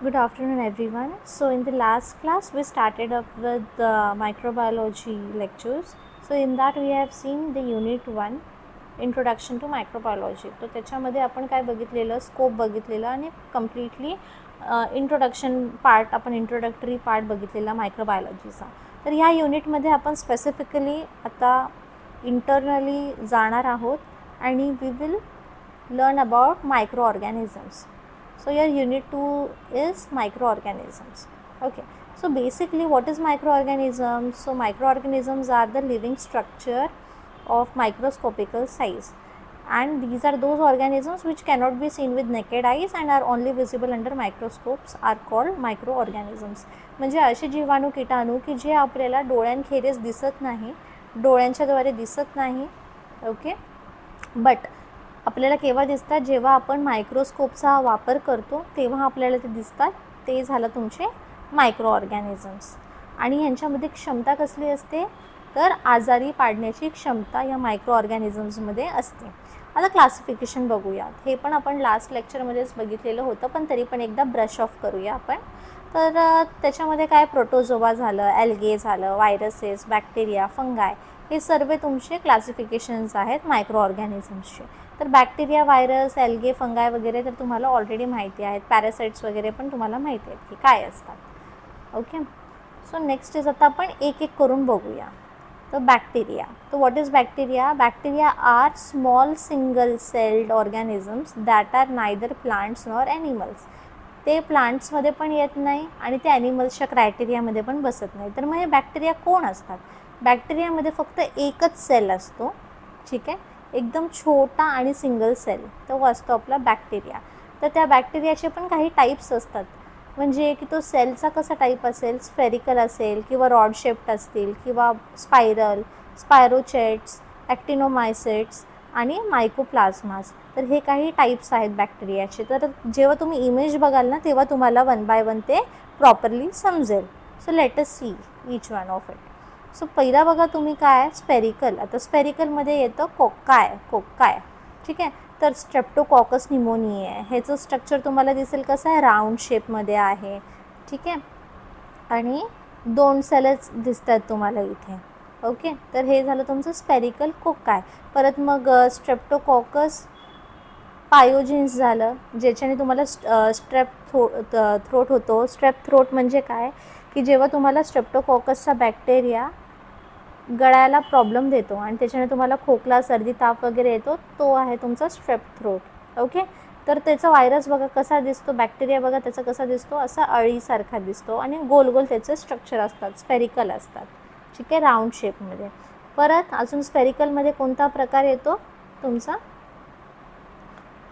Good afternoon, everyone. So, in the last class, we started up with the microbiology lectures. So, in that, we have seen the unit 1 introduction to microbiology. तो त्याच्यामध्ये आपण काय बघितलेलं, scope बघितलेलं आणि completely introduction part, आपण introductory part बघितलेला मायक्रोबायोलॉजीचा. तर ह्या युनिटमध्ये आपण स्पेसिफिकली आता इंटरनली जाणार आहोत आणि we will learn about micro organisms. So your unit 2 is microorganisms. Okay, so basically what is microorganisms? So microorganisms are the living structure of microscopical size, and these are those organisms which cannot be seen with naked eyes and are only visible under microscopes are called microorganisms. म्हणजे असे जीवाणू कीटाणू की जे आपल्याला डोळ्यांखेरीज दिसत नाही, डोळ्यांच्याद्वारे दिसत नाही. ओके, बट आपल्याला केव्हा दिसतात, जेव्हा आपण मायक्रोस्कोपचा वापर करतो तेव्हा आपल्याला ते दिसतात. ते झालं तुमचे मायक्रो ऑर्गॅनिझम्स. आणि ह्यांच्यामध्ये क्षमता कसली असते, तर आजारी पाडण्याची क्षमता या मायक्रो ऑर्गॅनिझम्समध्ये असते. आता क्लासिफिकेशन बघूयात. हे पण आपण लास्ट लेक्चरमध्येच बघितलेलं होतं, पण तरी पण एकदा ब्रश ऑफ करूया आपण. तर त्याच्यामध्ये काय, प्रोटोझोवा झालं, ॲल्गे झालं, व्हायरसेस, बॅक्टेरिया, फंगाय, हे सर्व तुमचे क्लासिफिकेशन्स आहेत मायक्रो ऑर्गॅनिझम्सचे. तर बॅक्टेरिया, व्हायरस, ॲल्गे, फंगाय वगैरे तर तुम्हाला ऑलरेडी माहिती आहेत. पॅरासाइट्स वगैरे पण तुम्हाला माहिती आहेत की काय असतात. ओके, सो नेक्स्ट इज आता आपण एक एक करून बघूया. तर बॅक्टेरिया. तर what is bacteria? Bacteria are small single celled organisms that are neither plants nor animals. ते प्लांट्समध्ये पण येत नाही आणि ते ॲनिमल्सच्या क्रायटेरियामध्ये पण बसत नाही. तर मग हे बॅक्टेरिया कोण असतात? बॅक्टेरियामध्ये फक्त एकच सेल असतो, ठीक आहे, एकदम छोटा आणि सिंगल सेल, तो असतो आपला बॅक्टेरिया. तर त्या बॅक्टेरियाचे पण काही टाईप्स असतात. म्हणजे की तो सेलचा कसा टाईप असेल, स्फेरिकल असेल किंवा रॉड शेप्ड असतील किंवा स्पायरल, स्पायरोचेट्स, ॲक्टिनोमायसेट्स आणि मायकोप्लाझ्मास. तर हे काही टाईप्स आहेत बॅक्टेरियाचे. तर जेव्हा तुम्ही इमेज बघाल ना, तेव्हा तुम्हाला वन बाय वन ते प्रॉपरली समजेल. So let us see each one of it. So पहिला बघा तुम्ही काय, स्पेरिकल. आता स्पेरिकलमध्ये येतं कोक्काय, ठीक आहे. तर स्ट्रेप्टोकॉकस निमोनिया, ह्याचं स्ट्रक्चर तुम्हाला दिसेल कसं आहे, राऊंड शेपमध्ये आहे, ठीक आहे, आणि 2 सेलच दिसतात तुम्हाला इथे. ओके, तर हे झालं तुमचं स्पेरिकल कोक्काय. परत मग स्ट्रेप्टोकॉकस पायोजिन्स झालं, ज्याच्याने तुम्हाला थ्रोट होतो. स्ट्रेप थ्रोट म्हणजे काय, की जेव्हा तुम्हाला स्ट्रेप्टोकॉकसचा बॅक्टेरिया गळ्याला प्रॉब्लेम देतो आणि त्याच्याने तुम्हाला खोकला, सर्दी, ताप वगैरे येतो, तो आहे तुमचा स्ट्रेप थ्रोट. ओके, तर त्याचा व्हायरस बघा कसा दिसतो, बॅक्टेरिया बघा त्याचा कसा दिसतो, असा अळीसारखा दिसतो आणि गोल गोल त्याचे स्ट्रक्चर असतात, स्पेरिकल असतात, ठीक आहे, राऊंड शेपमध्ये. परत अजून स्पेरिकलमध्ये कोणता प्रकार येतो तुमचा,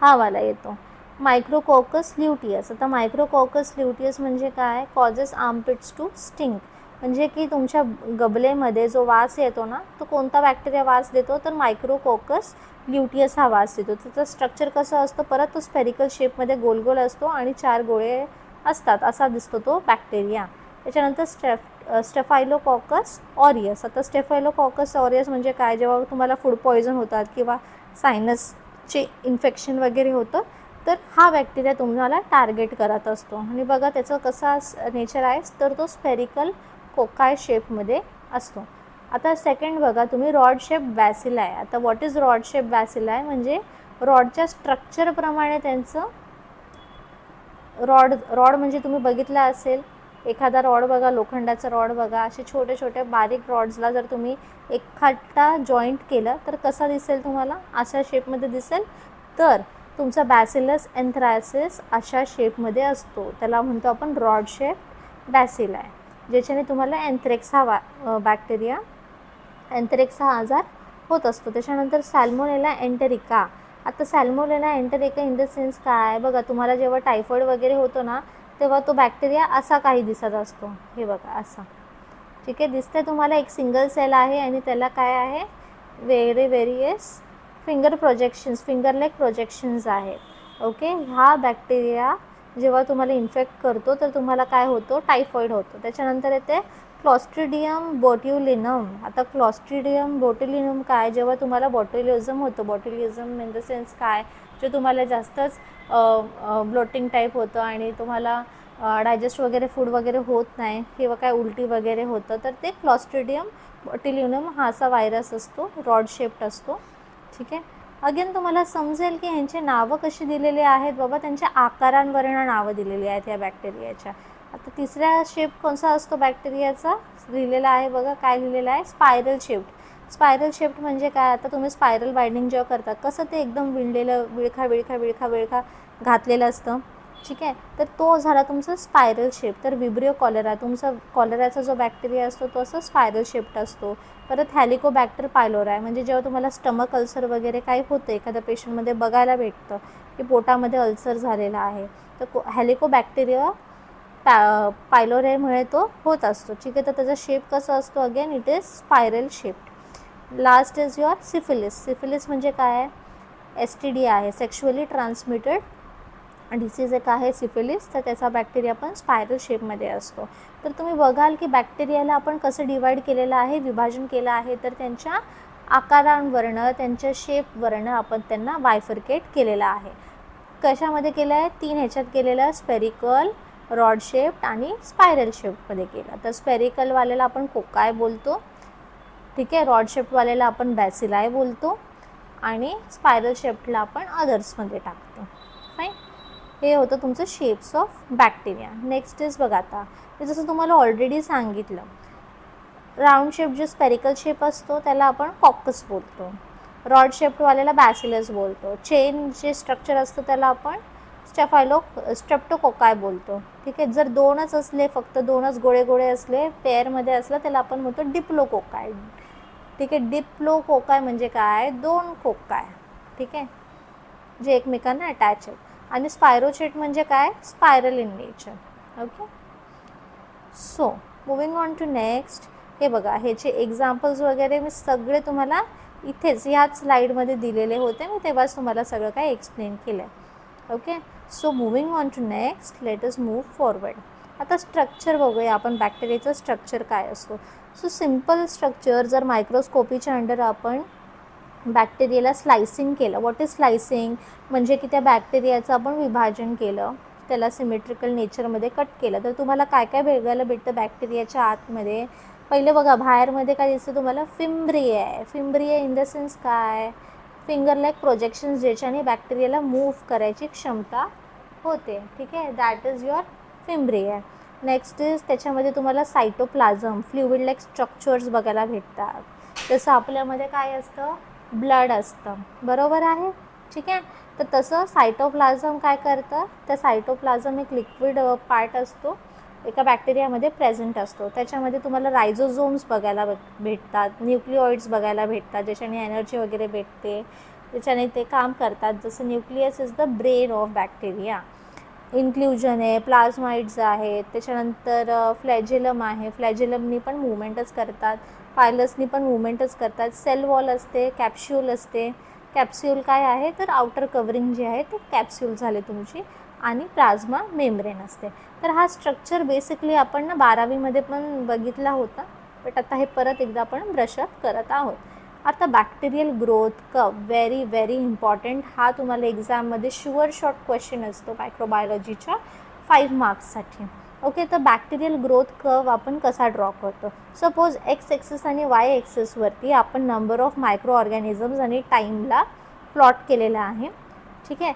हा वाला येतो, मायक्रोकॉकस ल्युटियस. आता मायक्रोकॉकस ल्युटियस म्हणजे काय, कॉजेस आर्मपिट्स टू स्टिंक. म्हणजे की तुमच्या गबलेमध्ये जो वास येतो ना, तो कोणता बॅक्टेरिया वास देतो, तर मायक्रोकॉकस ल्युटियस हा वास देतो. त्याचं स्ट्रक्चर कसं असतं, परत तो स्पेरिकल शेपमध्ये गोल गोल असतो आणि 4 गोळे असतात, असा दिसतो तो बॅक्टेरिया. त्याच्यानंतर स्टेफायलोकॉकस ऑरियस. आता स्टेफायलोकॉकस ऑरियस म्हणजे काय, जेव्हा तुम्हाला फूड पॉयझन होतात किंवा सायनसचे इन्फेक्शन वगैरे होतं, तर हा बॅक्टेरिया तुम्हाला टार्गेट करत असतो. आणि बघा त्याचं कसा नेचर आहे, तर तो स्पेरिकल कोकाय शेपमध्ये असतो. आता सेकंड बघा तुम्ही, रॉड शेप बॅसिलाय. आता what is rod shape bacilli, म्हणजे रॉडच्या स्ट्रक्चरप्रमाणे त्यांचं रॉड म्हणजे तुम्ही बघितला असेल एखादा रॉड बघा, लोखंडाचा रॉड बघा, असे छोटे छोटे बारीक रॉड्सला जर तुम्ही एखादा जॉईंट केलं तर कसा दिसेल तुम्हाला, अशा शेपमध्ये दिसेल. तर तुमचा बॅसिलस एन्थ्रायसिस अशा शेपमध्ये असतो, त्याला म्हणतो आपण रॉड शेप बॅसिलाय, ज्याच्याने तुम्हाला एन्थ्रेक्स हा बॅक्टेरिया, एन्थ्रेक्स हा आजार होत असतो. त्याच्यानंतर सॅल्मोनेला एन्टेरिका. आता सॅल्मोनेला एन्टेरिका इन द सेन्स काय, बघा तुम्हाला जेव्हा टायफॉईड वगैरे होतो ना, तेव्हा तो बॅक्टेरिया असा काही दिसत असतो, हे बघा असा, ठीक आहे, दिसते तुम्हाला, एक सिंगल सेल आहे आणि त्याला काय आहे, व्हेरियस फिंगर लेग प्रोजेक्शन्स आहेत. ओके, हा बॅक्टेरिया जेव्हा तुम्हाला इन्फेक्ट करतो तर तुम्हाला काय होतो, टायफॉईड होतो. त्याच्यानंतर येते क्लॉस्ट्रिडियम बोट्युलिनम. आता क्लॉस्ट्रिडियम बोट्युलिनम काय, जेव्हा तुम्हाला बॉट्युलिझम होतं, बॉट्युलिझम इन द सेन्स काय, जे तुम्हाला जास्तच ब्लोटिंग टाईप होतं आणि तुम्हाला डायजेस्ट वगैरे फूड वगैरे होत नाही किंवा काय उलटी वगैरे होतं, तर ते क्लॉस्ट्रिडियम बॉट्युलिनम हा असा व्हायरस असतो, रॉड शेप्ड असतो. ठीक आहे. अगेन तुम्हाला समजेल की ह्यांचे नावं कशी दिलेली आहेत बाबा, त्यांच्या आकारांवरनं नावं दिलेली आहेत या बॅक्टेरियाच्या. आता तिसऱ्या शेप कोणता असतो बॅक्टेरियाचा लिहिलेला आहे बघा, काय लिहिलेलं आहे, स्पायरल शेप्ड. स्पायरल शेप्ड म्हणजे काय, आता तुम्ही स्पायरल बाइंडिंग जेव्हा करता कसं ते एकदम विणलेलं विळखा घातलेलं असतं. ठीक आहे. तर तो झाला तुमचा स्पायरल शेप. तर विब्रिओ कॉलेरा, तुमचा कॉलेराचा जो बॅक्टेरिया असतो तो असं स्पायरल शेप्ड असतो. परत हेलिकोबॅक्टर पायलोराय, म्हणजे जेव्हा तुम्हाला स्टमक अल्सर वगैरे काही होतं एखाद्या पेशंटमध्ये बघायला भेटतं की पोटामध्ये अल्सर झालेला आहे, तर हेलिकोबॅक्टेरिया पायलोरायमुळे तो होत असतो. ठीक आहे. तर त्याचा शेप कसा असतो, again it is spiral shaped. Last is your syphilis. Syphilis म्हणजे काय आहे, STD आहे, सेक्शुअली ट्रान्समिटेड डिसीज एक आहे सिफिलिस. तर त्याचा बॅक्टेरिया पण स्पायरल शेपमध्ये असतो. तर तुम्ही बघाल की बॅक्टेरियाला आपण कसं डिवाईड केलेलं आहे, विभाजन केलं आहे, तर त्यांच्या आकारांवरनं, त्यांच्या शेपवरनं आपण त्यांना बायफर्केट केलेलं आहे. कशामध्ये केलं आहे, 3 ह्याच्यात केलेलं आहे, स्पेरिकल, रॉड शेप्ड आणि स्पायरल शेपमध्ये केलं. तर स्पेरिकलवाल्याला आपण कोकाय बोलतो. ठीक आहे. रॉड शेपवाल्याला आपण बॅसिलाय बोलतो आणि स्पायरल शेपला आपण अदर्समध्ये टाकतो. फाईन. हे होतं तुमचं shapes of bacteria. Next is बघा, आता ते जसं तुम्हाला ऑलरेडी सांगितलं, राऊंड शेप जे स्पेरिकल शेप असतो त्याला आपण कॉकस बोलतो, रॉड शेपवाल्याला बॅसिलस बोलतो, चेन जे स्ट्रक्चर असतं त्याला आपण स्ट्रेप्टोकोकाय बोलतो. ठीक आहे. जर 2च असले, फक्त 2च गोळे असले, पेअरमध्ये असलं, त्याला आपण म्हणतो डिप्लोकोकाय. ठीक आहे. डिप्लोकोकाय म्हणजे काय, 2 कोकाय. ठीक आहे, जे एकमेकांना अटॅच आहेत. आणि स्पायरोचेट म्हणजे काय, spiral in nature. Okay. So moving on to next. हे बघा, ह्याचे एक्झाम्पल्स वगैरे मी सगळे तुम्हाला इथेच ह्याच स्लाईडमध्ये दिलेले होते, मी तेव्हाच तुम्हाला सगळं काय एक्सप्लेन केलं आहे. Okay. So moving on to next, let us move forward. आता स्ट्रक्चर बघूया आपण, बॅक्टेरियाचं स्ट्रक्चर काय असतो. सो सिम्पल स्ट्रक्चर, जर मायक्रोस्कोपीच्या अंडर आपण बॅक्टेरियाला स्लायसिंग केलं. व्हॉट इज स्लायसिंग, म्हणजे की त्या बॅक्टेरियाचं आपण विभाजन केलं, त्याला सिमेट्रिकल नेचरमध्ये कट केलं, तर तुम्हाला काय काय वेगळं भेटतं बॅक्टेरियाच्या आतमध्ये. पहिले बघा, बाहेरमध्ये काय दिसतं तुम्हाला, फिम्ब्रिया आहे. फिम्ब्रिया इन द सेन्स काय, फिंगर लाईक प्रोजेक्शन्स, ज्याच्याने बॅक्टेरियाला मूव्ह करायची क्षमता होते. ठीक आहे. That is your fimbria. Next is, त्याच्यामध्ये तुम्हाला सायटोप्लाझम, फ्लुइड लाईक स्ट्रक्चर्स बघायला भेटतात. जसं आपल्यामध्ये काय असतं, ब्लड असतं, बरोबर आहे. ठीक आहे. तर तसं सायटोप्लाझम काय करतं, त्या सायटोप्लाझम एक लिक्विड पार्ट असतो, एका बॅक्टेरियामध्ये प्रेझेंट असतो. त्याच्यामध्ये तुम्हाला रायझोझोम्स बघायला भेटतात, न्यूक्लिओइड्स बघायला भेटतात, ज्याच्याने एनर्जी वगैरे भेटते, ज्याच्याने ते काम करतात. जसं nucleus is the brain of bacteria. Inclusion आहे, प्लाझ्माइड्स आहेत, त्याच्यानंतर फ्लॅजेलम आहे, फ्लॅजेलमनी पण मुवमेंटच करतात, फायलसनी पण मुवमेंटच करतात. सेल वॉल असते, कॅप्स्यूल असते. कॅप्स्यूल काय आहे, तर आउटर कवरिंग जे आहे ते कॅप्स्यूल झाले तुमची, आणि प्लाझ्मा मेम्ब्रेन असते. तर हा स्ट्रक्चर बेसिकली आपण ना 12वीमध्ये पण बघितला होता, बट आता हे परत एकदा आपण ब्रशअप करत आहोत. आता bacterial growth curve, very very important. हा तुम्हाला एक्झाममध्ये शुअर शॉर्ट क्वेश्चन असतो मायक्रोबायोलॉजीच्या 5 मार्क्ससाठी. ओके. तर बॅक्टेरियल ग्रोथ कर्व आपण कसा ड्रॉ करतो. सपोज एक्स एक्सिस आणि वाय एक्सिसवरती आपण नंबर ऑफ मायक्रो ऑर्गॅनिझम्स आणि टाईमला प्लॉट केलेला आहे. ठीक आहे.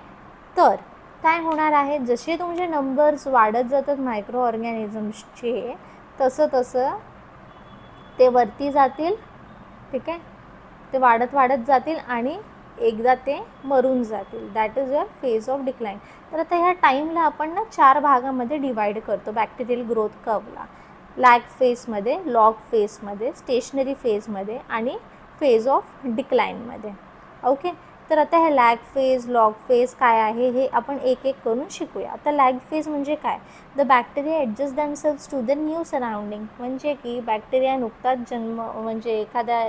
तर काय होणार आहे, जसे तुमचे नंबर्स वाढत जातात मायक्रो ऑर्गॅनिझम्सचे, तसं तसं ते वरती जातील. ठीक आहे. ते वाढत जातील आणि एकदा ते मरून जातील. That is your phase of decline. तर आता ह्या टाईमला आपण ना 4 भागामध्ये डिवाईड करतो बॅक्टेरियल ग्रोथ कर्वला. लॅग फेजमध्ये, लॉग फेजमध्ये, स्टेशनरी फेजमध्ये आणि फेज ऑफ डिक्लाइनमध्ये. ओके. तर आता हे लॅग फेज, लॉग फेज काय आहे हे आपण एक एक करून शिकूया. आता लॅग फेज म्हणजे काय, the bacteria adjust themselves to the new surrounding. म्हणजे की बॅक्टेरिया नुकताच जन्म, म्हणजे एखाद्या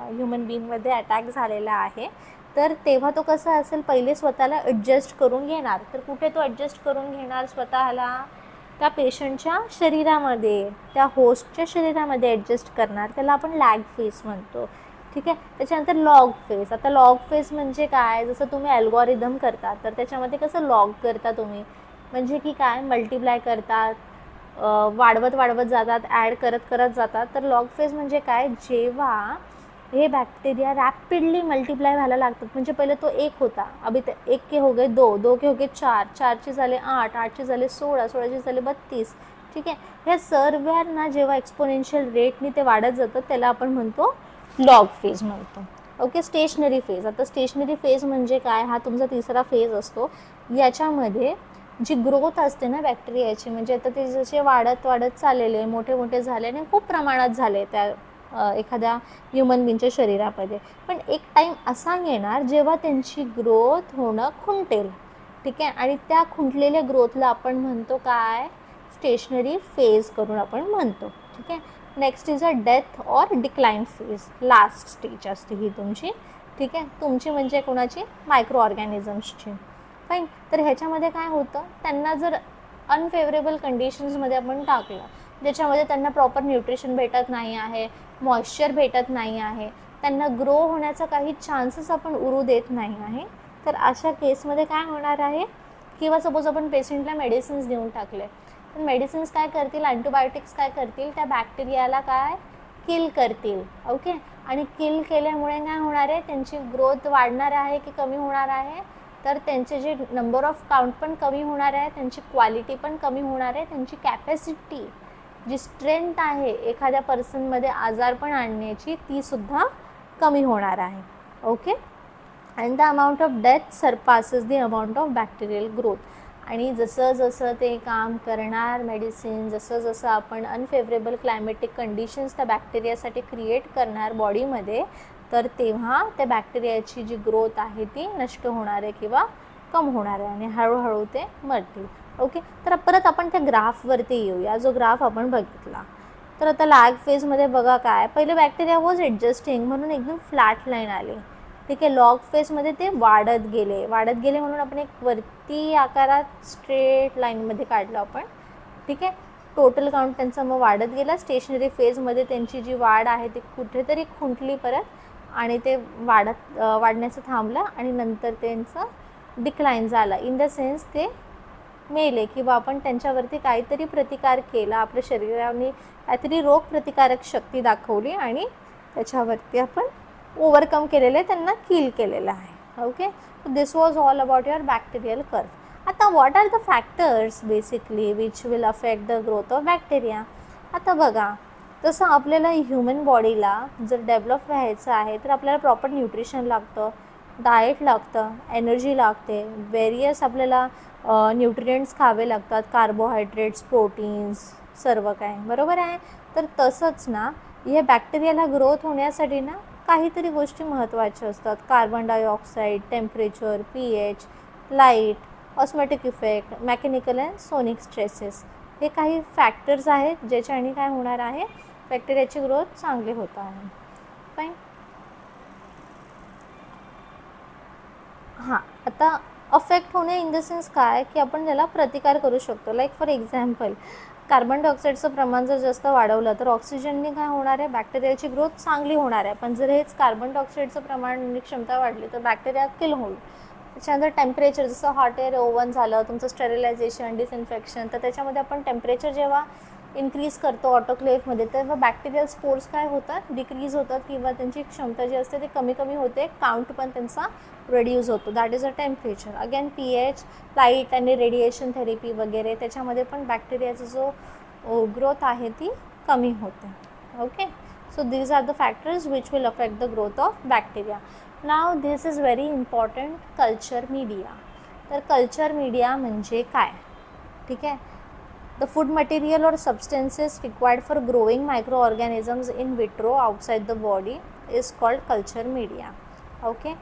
ह्युमन बीइंगमध्ये अटॅक झालेला आहे, तर तेव्हा तो कसा असेल, पहिले स्वतःला ॲडजस्ट करून घेणार. तर कुठे तो ॲडजस्ट करून घेणार स्वतःला, त्या पेशंटच्या शरीरामध्ये, त्या होस्टच्या शरीरामध्ये ॲडजस्ट करणार. त्याला आपण लॅग फेज म्हणतो. ठीक आहे. त्याच्यानंतर लॉग फेज. आता लॉग फेज म्हणजे काय, जसं तुम्ही अल्गोरिदम करता, तर त्याच्यामध्ये कसं लॉग करता तुम्ही, म्हणजे की काय, मल्टिप्लाय करतात, वाढवत जातात, ॲड करत जातात. तर लॉग फेज म्हणजे काय, जेव्हा हे बॅक्टेरिया रॅपिडली मल्टिप्लाय व्हायला लागतात. म्हणजे पहिले तो 1 होता, अभी ते 1 के हो गए 2, 2 के हो गए 4, 4चे झाले 8, 8चे झाले 16, 16चे झाले 32. ठीक आहे. ह्या सर्वांना जेव्हा एक्सपोनेन्शियल रेटने ते वाढत जातं त्याला आपण म्हणतो लॉग फेज म्हणतो. ओके. Stationary phase. आता स्टेशनरी फेज म्हणजे काय, हा तुमचा तिसरा फेज असतो. याच्यामध्ये जी ग्रोथ असते ना बॅक्टेरियाची, म्हणजे आता ते जसे वाढत चाललेले, मोठे झाले आणि खूप प्रमाणात झाले त्या एखाद्या ह्युमन बीइंगच्या शरीरामध्ये, पण एक टाईम असा येणार जेव्हा त्यांची ग्रोथ होणं खुंटेल. ठीक आहे. आणि त्या खुंटलेल्या ग्रोथला आपण म्हणतो काय, स्टेशनरी फेज करून आपण म्हणतो. ठीक आहे. Next is a death or decline phase. Last stage असते ही तुमची. ठीक आहे. तुमची म्हणजे कोणाची, मायक्रो ऑर्गॅनिझम्सची. फाईन. तर ह्याच्यामध्ये काय होतं, त्यांना जर अनफेवरेबल कंडिशन्समध्ये आपण टाकलं, ज्याच्यामध्ये त्यांना प्रॉपर न्यूट्रिशन भेटत नाही आहे, मॉइश्चर भेटत नाही आहे, त्यांना ग्रो होण्याचा काही चान्सेस आपण उरू देत नाही आहे, तर अशा केसमध्ये काय होणार आहे, किंवा सपोज आपण पेशंटला मेडिसिन्स देऊन टाकले, तर मेडिसिन्स काय करतील, अँटीबायोटिक्स काय करतील, त्या बॅक्टेरियाला काय किल करतील. ओके. आणि किल केल्यामुळे काय होणार आहे, त्यांची ग्रोथ वाढणार आहे की कमी होणार आहे, तर त्यांचे जे नंबर ऑफ काउंट पण कमी होणार आहे, त्यांची क्वालिटी पण कमी होणार आहे, त्यांची कॅपॅसिटी जी स्ट्रेंथ आहे एखाद्या पर्सनमध्ये आजारपण आणण्याची तीसुद्धा कमी होणार आहे. Okay. And the amount of death surpasses the amount of bacterial growth. आणि जसं ते काम करणार मेडिसिन, जसं आपण अनफेवरेबल क्लायमेटिक कंडिशन्स त्या बॅक्टेरियासाठी क्रिएट करणार बॉडीमध्ये, तर तेव्हा त्या बॅक्टेरियाची जी ग्रोथ आहे ती नष्ट होणार आहे किंवा कम होणार आहे आणि हळूहळू ते मरतील. ओके. तर परत आपण त्या ग्राफवरती येऊया, जो ग्राफ आपण बघितला. तर आता लॅग फेजमध्ये बघा काय, पहिले बॅक्टेरिया वॉज ॲडजस्टिंग म्हणून एकदम फ्लॅट लाईन आली. ठीक आहे. लॉग फेजमध्ये ते वाढत गेले म्हणून आपण एक वरती आकारात स्ट्रेट लाईनमध्ये काढलं आपण. ठीक आहे. टोटल काउंट त्यांचा मग वाढत गेला. स्टेशनरी फेजमध्ये त्यांची जी वाढ आहे ती कुठेतरी खुंटली परत आणि ते वाढण्याचं थांबलं आणि नंतर त्यांचं डिक्लाइन झालं. इन द सेन्स ते मेले किंवा आपण त्यांच्यावरती काहीतरी प्रतिकार केला, आपल्या शरीराने काहीतरी रोग प्रतिकारक शक्ती दाखवली आणि त्याच्यावरती आपण ओव्हरकम केलेले, त्यांना किल केलेलं आहे. Okay. So this was all about your bacterial curve. आता what are the factors basically which will affect the growth of bacteria. आता बघा, तसं आपल्याला ह्युमन बॉडीला जर डेव्हलप व्हायचं आहे तर आपल्याला प्रॉपर न्यूट्रिशन लागतं, डाएट लागतं, एनर्जी लागते, वेरियस आपल्याला न्यूट्रिएंट्स खावे लागतात, कार्बोहायड्रेट्स, प्रोटीन्स, सर्व काय. बरोबर आहे. तर तसंच ना हे बॅक्टेरियाला ग्रोथ होण्यासाठी ना काहीतरी गोष्टी महत्त्वाच्या असतात. Carbon dioxide, temperature, pH, light, osmotic effect, mechanical and sonic stresses, हे काही फॅक्टर्स आहेत ज्याच्याने काय होणार आहे, बॅक्टेरियाची ग्रोथ चांगली होत आहे. फाईन. हां. आता अफेक्ट होणे इन द सेन्स काय, की आपण त्याला प्रतिकार करू शकतो. लाईक फॉर एक्झाम्पल, कार्बन डायऑक्साईडचं प्रमाण जर जास्त वाढवलं तर ऑक्सिजनने काय होणार आहे, बॅक्टेरियाची ग्रोथ चांगली होणार आहे. पण जर हेच कार्बन डायऑक्साईडचं प्रमाण आणि क्षमता वाढली तर बॅक्टेरिया किल होईल. त्याच्यानंतर टेम्परेचर, जसं हॉट एअर ओव्हन झालं, तुमचं स्टेरिलायझेशन, डिसइन्फेक्शन, तर त्याच्यामध्ये आपण टेम्परेचर जेव्हा इन्क्रीज करतो ऑटोक्लेव्हमध्ये, तेव्हा बॅक्टेरियल स्पोर्स काय होतात, डिक्रीज होतात किंवा त्यांची क्षमता जी असते ती कमी होते, काउंट पण त्यांचा रिड्यूस होतो. That is a temperature. Again pH, light आणि रेडिएशन थेरपी वगैरे, त्याच्यामध्ये पण बॅक्टेरियाचा जो ग्रोथ आहे ती कमी होते. Okay. So these are the factors which will affect the growth of bacteria. Now this is very important, culture media. तर कल्चर मीडिया म्हणजे काय. ठीक आहे. द फूड मटेरियल और substances required for growing micro organisms in vitro outside the body is called culture media. Okay.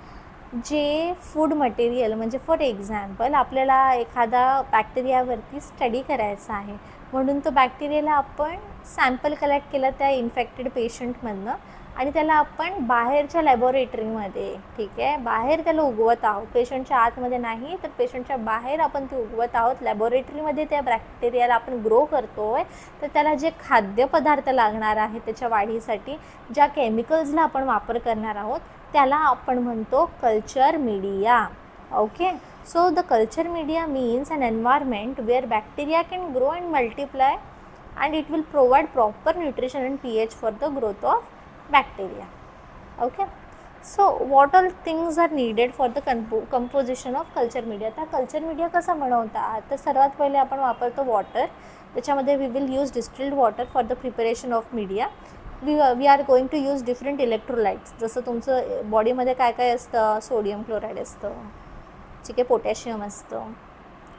जे food material म्हणजे for example आपल्याला एखादा बॅक्टेरियावरती स्टडी करायचा आहे, म्हणून तो बॅक्टेरियाला आपण सॅम्पल कलेक्ट केला त्या इन्फेक्टेड पेशंटमधनं आणि त्याला आपण बाहेरच्या लॅबोरेटरीमध्ये, ठीक आहे, बाहेर त्याला उगवत आहोत, पेशंटच्या आतमध्ये नाही तर पेशंटच्या बाहेर आपण ते उगवत आहोत, लॅबोरेटरीमध्ये त्या बॅक्टेरियाला आपण ग्रो करतो आहे. तर त्याला जे खाद्यपदार्थ लागणार आहे त्याच्या वाढीसाठी, ज्या केमिकल्सला आपण वापर करणार आहोत त्याला आपण म्हणतो culture media. Okay. So the culture media means an environment where bacteria can grow and multiply, and it will provide proper nutrition and pH for the growth of bacteria. Okay. So what all things are needed for the composition of culture media? आता culture media कसा बनवतात? तर सर्वात पहिले आपण वापरतो water. त्याच्यामध्ये we will use distilled water for the preparation of media. We are going to use different electrolytes. जसं तुमचं बॉडीमध्ये काय काय असतं, सोडियम क्लोराईड असतं, ठीक आहे, पोटॅशियम असतं,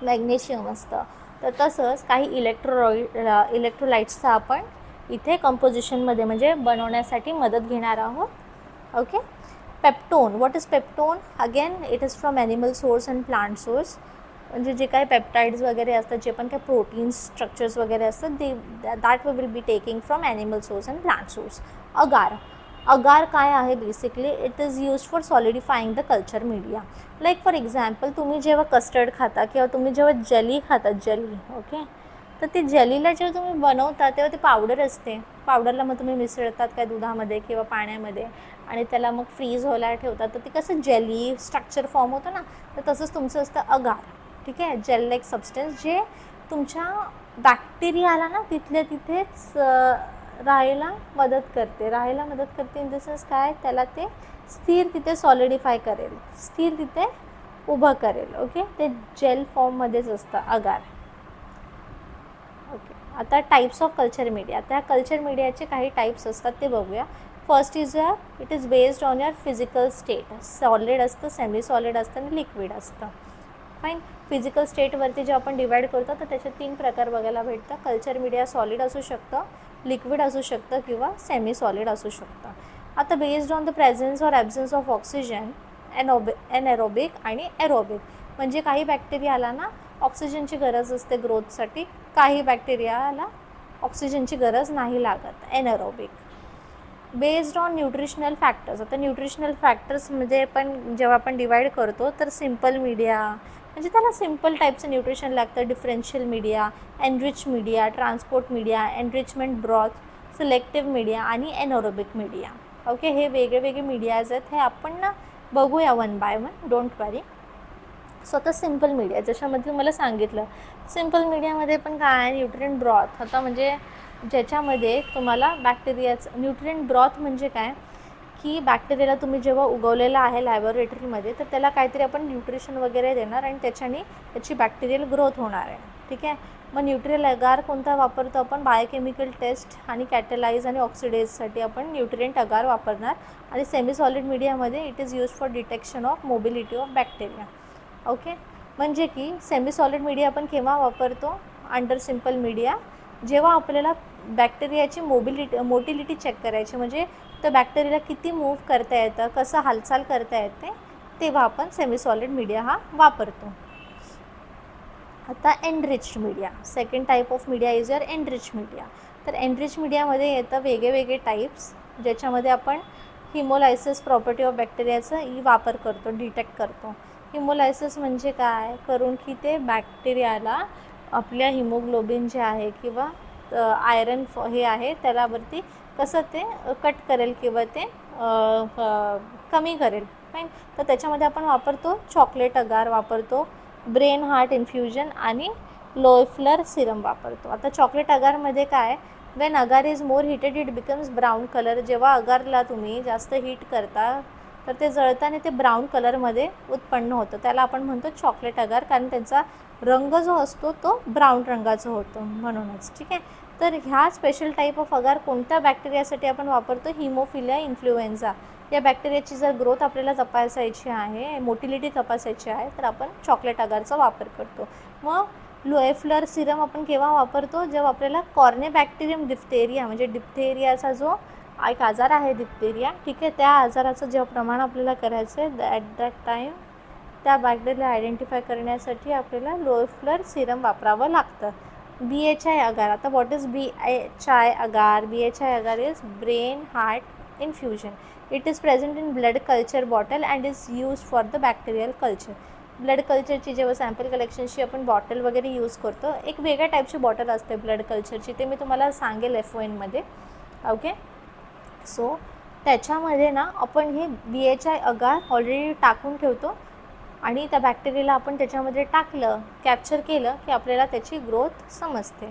मॅग्नेशियम असतं. तर तसंच काही इलेक्ट्रोलाइट्सचं आपण इथे कंपोजिशनमध्ये म्हणजे बनवण्यासाठी मदत घेणार आहोत. Okay. Peptone. What is peptone? Again it is from animal source and plant source. म्हणजे जे काही पेप्टाइड्स वगैरे असतात, जे पण काही प्रोटीन्स स्ट्रक्चर्स वगैरे असतात, that we will be taking from animal source and plant source. Agar. Agar काय आहे basically? It is use for solidifying the culture media. Like for example, तुम्ही जेव्हा कस्टर्ड खाता किंवा तुम्ही जेव्हा जेली खाता, जेली, ओके, तर ती जेलीला जेव्हा तुम्ही बनवता तेव्हा ती पावडर असते. पावडरला मग तुम्ही मिसळतात काय दुधामध्ये किंवा पाण्यामध्ये आणि त्याला मग फ्रीज व्हायला ठेवतात, तर ती कसं जेली स्ट्रक्चर फॉर्म होतं ना, तर तसंच तुमचं असतं अगार. ठीक आहे, जेल लाईक सबस्टन्स जे तुमच्या बॅक्टेरियाला ना तिथल्या तिथेच राहायला मदत करते इन द सेन्स काय, त्याला ते स्थिर तिथे सॉलिडिफाय करेल, स्थिर तिथे उभं करेल. ओके, ते जेल फॉर्ममध्येच असतं अगार. ओके. आता टाईप्स ऑफ कल्चर मीडिया. त्या कल्चर मीडियाचे काही टाईप्स असतात ते बघूया. First is it is based on your physical state. Solid असतं, सेमी सॉलिड असतं आणि लिक्विड असतं. फाईन. फिजिकल स्टेटवरती जे आपण डिवाईड करतो तर त्याचे 3 प्रकार बघायला भेटतं. कल्चर मीडिया सॉलिड असू शकतं, लिक्विड असू शकतं किंवा सेमी सॉलिड असू शकतं. आता based on the presence or absence of oxygen, anaerobic आणि एरोबिक. म्हणजे काही बॅक्टेरियाला ना ऑक्सिजनची गरज असते ग्रोथसाठी, काही बॅक्टेरियाला ऑक्सिजनची गरज नाही लागत, anaerobic. Based on nutritional factors. आता न्यूट्रिशनल फॅक्टर्समध्ये पण जेव्हा आपण डिवाईड करतो तर सिम्पल मीडिया म्हणजे त्याला सिम्पल टाईपचं न्यूट्रिशन लागतं, differential media, enrich media, transport media, enrichment broth, selective media आणि एनएरोबिक मीडिया. ओके, हे वेगळे वेगळे मीडियाज आहेत. हे आपण ना बघूया one by one, don't worry. So आता सिम्पल मीडिया ज्याच्यामध्ये तुम्हाला सांगितलं, सिम्पल मीडियामध्ये पण काय, न्यूट्रिएंट ब्रॉथ. आता म्हणजे ज्याच्यामध्ये तुम्हाला बॅक्टेरियाचं न्यूट्रिएंट ब्रॉथ म्हणजे काय की बॅक्टेरियाला तुम्ही जेव्हा उगवलेला आहे लॅबोरेटरीमध्ये तर त्याला काहीतरी आपण न्यूट्रिशन वगैरे देणार आणि त्याच्याने त्याची बॅक्टेरियल ग्रोथ होणार आहे. ठीक आहे. मग न्यूट्रियल अगार कोणता वापरतो आपण? बायोकेमिकल टेस्ट आणि कॅटलाइज आणि ऑक्सिडेजसाठी आपण न्यूट्रिएंट अगार वापरणार. आणि सेमी सॉलिड मीडियामध्ये it is use for detection of mobility of bacteria. Okay, म्हणजे की सेमी सॉलिड मीडिया आपण केव्हा वापरतो? अंडर सिम्पल मीडिया, जेव्हा आपल्याला बॅक्टेरियाची मोटिलिटी चेक करायची, म्हणजे तर बॅक्टेरियाला किती मूव्ह करता येतं, कसं हालचाल करता येते, तेव्हा आपण सेमी सॉलिड मीडिया हा वापरतो. आता enriched media, second type of media is your enrich media. तर एनरिच मीडियामध्ये येतं वेगळे टाईप्स, ज्याच्यामध्ये आपण हिमोलायसिस प्रॉपर्टी ऑफ बॅक्टेरियाचा वापर करतो, डिटेक्ट करतो. हिमोलायसिस म्हणजे काय करून की ते बॅक्टेरियाला आपल्या हिमोग्लोबिन जे आहे किंवा आयरन हे आहे त्यालावरती कसं ते कट करेल किंवा ते कमी करेल. फाईन. तर त्याच्यामध्ये आपण वापरतो चॉकलेट अगार वापरतो, ब्रेन हार्ट इन्फ्युजन आणि लोएफ्लर सिरम वापरतो. आता चॉकलेट अगारमध्ये काय, when agar is more heated it becomes brown colour. जेव्हा अगारला तुम्ही जास्त हीट करता तर ते जळताना ते ब्राऊन कलरमध्ये उत्पन्न होतं, त्याला आपण म्हणतो चॉकलेट अगार, कारण त्यांचा रंग जो असतो तो ब्राऊन रंगाचा होतो म्हणूनच. ठीक आहे. तर ह्या स्पेशल टाईप ऑफ अगार कोणत्या बॅक्टेरियासाठी आपण वापरतो? हिमोफिलिया इन्फ्लुएन्झा या बॅक्टेरियाची जर ग्रोथ आपल्याला तपासायची आहे, मोटिलिटी तपासायची आहे, तर आपण चॉकलेट अगारचा वापर करतो. मग लोएफ्लर सिरम आपण केव्हा वापरतो? जेव्हा आपल्याला कॉर्नेबॅक्टेरियम डिप्थेरिया म्हणजे डिप्थेरियाचा जो एक आजार आहे डिप्थेरिया, ठीक आहे, त्या आजाराचं जेव्हा प्रमाण आपल्याला करायचं आहे ॲट दॅट टाईम त्या बॅक्टेरियाला आयडेंटिफाय करण्यासाठी आपल्याला लोएफ्लर सिरम वापरावं लागतं. BHI agar. आता what is BHI agar? BHI agar is brain heart infusion. It is present in blood culture bottle and is use for the bacterial culture. Blood कल्चरची जेव्हा sample कलेक्शनची आपण bottle वगैरे use करतो, एक वेगळ्या टाईपची बॉटल असते ब्लड कल्चरची, ते मी तुम्हाला सांगेल FONमध्ये. ओके. सो त्याच्यामध्ये ना आपण हे BHI अगार ऑलरेडी टाकून ठेवतो आणि त्या बॅक्टेरियाला आपण त्याच्यामध्ये टाकलं, कॅप्चर केलं की आपल्याला त्याची ग्रोथ समजते.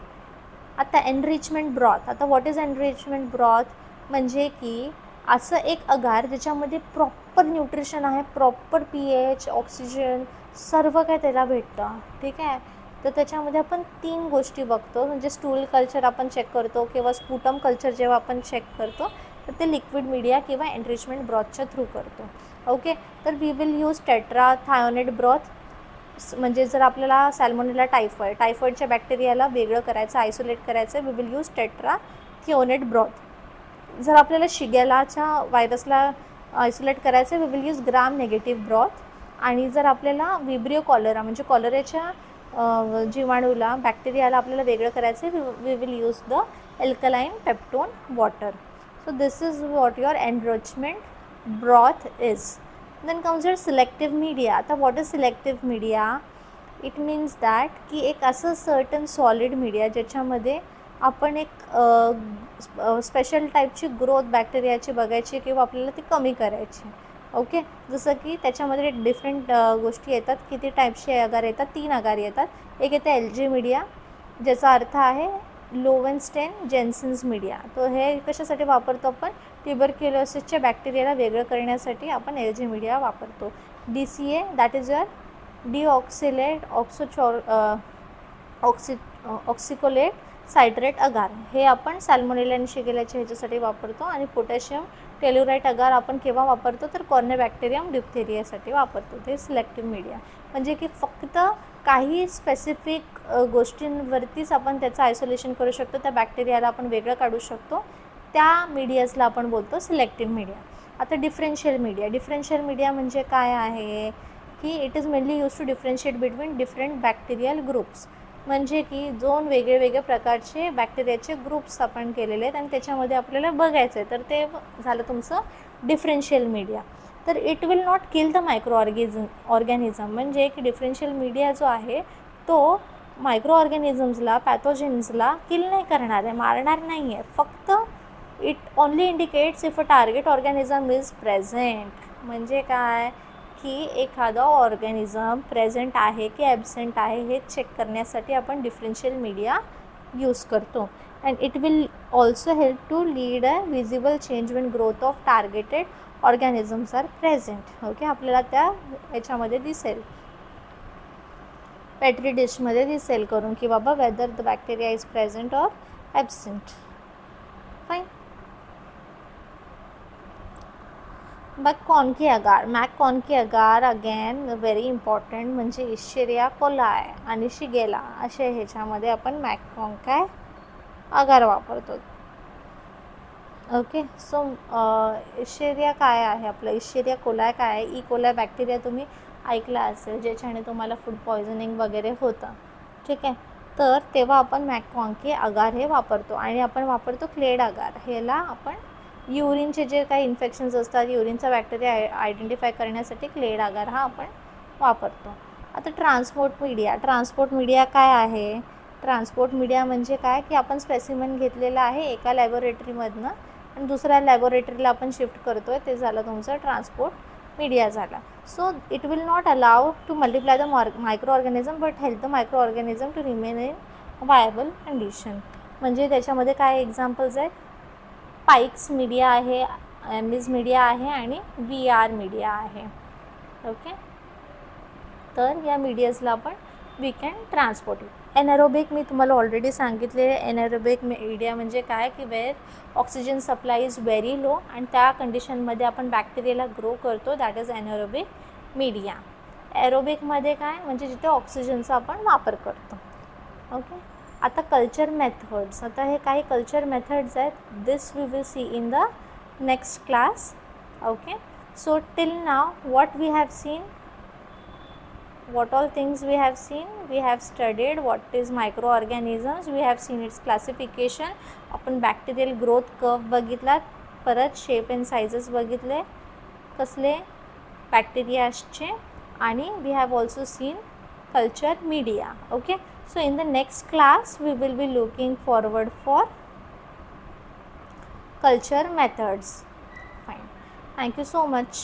आता एनरिचमेंट ब्रॉथ. आता व्हॉट इज एनरिचमेंट ब्रॉथ? म्हणजे की असं एक अगार ज्याच्यामध्ये प्रॉपर न्यूट्रिशन आहे, प्रॉपर pH, ऑक्सिजन, सर्व काय त्याला भेटतं. ठीक आहे. तर त्याच्यामध्ये आपण 3 गोष्टी बघतो. म्हणजे स्टूल कल्चर आपण चेक करतो किंवा स्पुटम कल्चर जेव्हा आपण चेक करतो तर ते लिक्विड मीडिया किंवा एनरिचमेंट ब्रॉथच्या थ्रू करतो. ओके. तर we will use tetrathionate broth. म्हणजे जर आपल्याला सॅल्मोनेला टायफॉईडच्या बॅक्टेरियाला वेगळं करायचं, आयसोलेट करायचं, we will use tetrathionate broth. जर आपल्याला शिगेलाच्या व्हायरसला आयसोलेट करायचं, we will use gram negative broth. आणि जर आपल्याला विब्रिओ कॉलरा म्हणजे कॉलरेच्या जीवाणूला, बॅक्टेरियाला आपल्याला वेगळं करायचं, we will use the alkaline peptone water. So this is what your enrichment broth is. Then comes your selective media. आता what is selective media? It means that की एक असं certain solid media ज्याच्यामध्ये आपण एक स्पेशल टाईपची growth बॅक्टेरियाची बघायची किंवा आपल्याला ती कमी करायची. ओके. जसं की त्याच्यामध्ये डिफरंट गोष्टी येतात. किती टाईपचे अगार येतात? 3 अगार येतात. एक येते LG मीडिया, ज्याचा अर्थ आहे लोवेनस्टेन जेन्सेन्स मीडिया. तो हे कशासाठी वापरतो आपण? ट्युबरक्युलोसिसच्या बॅक्टेरियाला वेगळं करण्यासाठी आपण LG मीडिया वापरतो. DCA that is your deoxylate oxycholate citrate agar, हे आपण सॅल्मोनेला आणि शिगेलाच्या ह्याच्यासाठी वापरतो. आणि पोटॅशियम टेल्युराइट अगार आपण केव्हा वापरतो? तर कॉर्नेबॅक्टेरियम डिप्थेरियासाठी वापरतो. ते सिलेक्टिव्ह मीडिया. म्हणजे की फक्त काही स्पेसिफिक गोष्टींवरतीच आपण त्याचं आयसोलेशन करू शकतो, त्या बॅक्टेरियाला आपण वेगळं काढू शकतो. त्या मीडियाजला आपण बोलतो सिलेक्टिव्ह मीडिया. आता डिफरन्शियल मीडिया म्हणजे काय आहे की it is mainly use to differentiate between different bacterial groups. म्हणजे की 2 वेगळे प्रकारचे बॅक्टेरियाचे ग्रुप्स आपण केलेले आहेत आणि त्याच्यामध्ये आपल्याला बघायचं आहे, तर ते झालं तुमचं डिफरन्शियल मीडिया. तर it will not kill the micro organism. म्हणजे की डिफरन्शियल मीडिया जो आहे तो मायक्रो ऑर्गॅनिझम्सला, पॅथोजेन्सला किल नाही करणार आहे, मारणार नाही आहे. फक्त it only indicates if a target organism is present. म्हणजे काय की एखादा ऑर्गॅनिझम प्रेझेंट आहे की ॲबसेंट आहे हे चेक करण्यासाठी आपण डिफरन्शियल मीडिया यूज करतो. And it will also help to lead a visible change when growth of targeted organisms are present. Okay. आपल्याला त्या याच्यामध्ये दिसेल, पेट्री डिशमध्ये दिसेल करून की बाबा whether the bacteria is present or absent. Fine. MacConkey agar again very important. म्हणजे इश्चेरिया कोलाय आणि शिगेला असे ह्याच्यामध्ये आपण मॅककॉन्काय अगार वापरतो. ओके. सो इश्चेरिया काय आहे आपलं? इश्चेरिया कोलाय काय आहे? ई कोलाय बॅक्टेरिया तुम्ही ऐकला असेल, ज्याच्याने तुम्हाला फूड पॉयझनिंग वगैरे होतं. ठीक आहे. तर तेव्हा आपण मॅककॉन्की अगार हे वापरतो. आणि आपण वापरतो क्लेड अगार. ह्याला आपण युरिनचे जे काही इन्फेक्शन्स असतात, युरिनचा बॅक्टेरिया आयडेंटिफाय करण्यासाठी क्लेड अगार हा आपण वापरतो. आता ट्रान्सपोर्ट मीडिया काय आहे? ट्रान्सपोर्ट मीडिया म्हणजे काय की आपण स्पेसिमेन घेतलेला आहे एका लॅबोरेटरीमधनं आणि दुसऱ्या लॅबोरेटरीला आपण शिफ्ट करतो आहे, ते झालं तुमचं ट्रान्सपोर्ट मीडिया झाला. So it will not allow to multiply the micro organism but help the micro organism to remain in viable condition. म्हणजे त्याच्यामध्ये काय एक्झाम्पल्स आहेत? पाईक्स मीडिया आहे, एमिज मीडिया आहे आणि VR मीडिया आहे. ओके. तर या मीडियाजला आपण वी कॅन ट्रान्सपोर्ट. एनॅरोबिक मी तुम्हाला ऑलरेडी सांगितले. एनॅरोबिक मीडिया म्हणजे काय की where oxygen supply is very low आणि त्या कंडिशनमध्ये आपण बॅक्टेरियाला ग्रो करतो, दॅट इज एनॅरोबिक मीडिया. एरोबिकमध्ये काय म्हणजे जिथे ऑक्सिजनचा आपण वापर करतो. ओके. आता कल्चर मेथड्स. आता हे काही कल्चर मेथड्स आहेत. This we will see in the next class. Okay. So till now what we have seen, what all things we have seen? We have studied what is microorganisms, we have seen its classification. आपण bacterial growth curve बघितला, परत shape and sizes बघितले कसले बॅक्टेरियाचे, आणि we have also seen culture media. Okay. So in the next class we will be looking forward for culture methods. Fine. Thank you so much.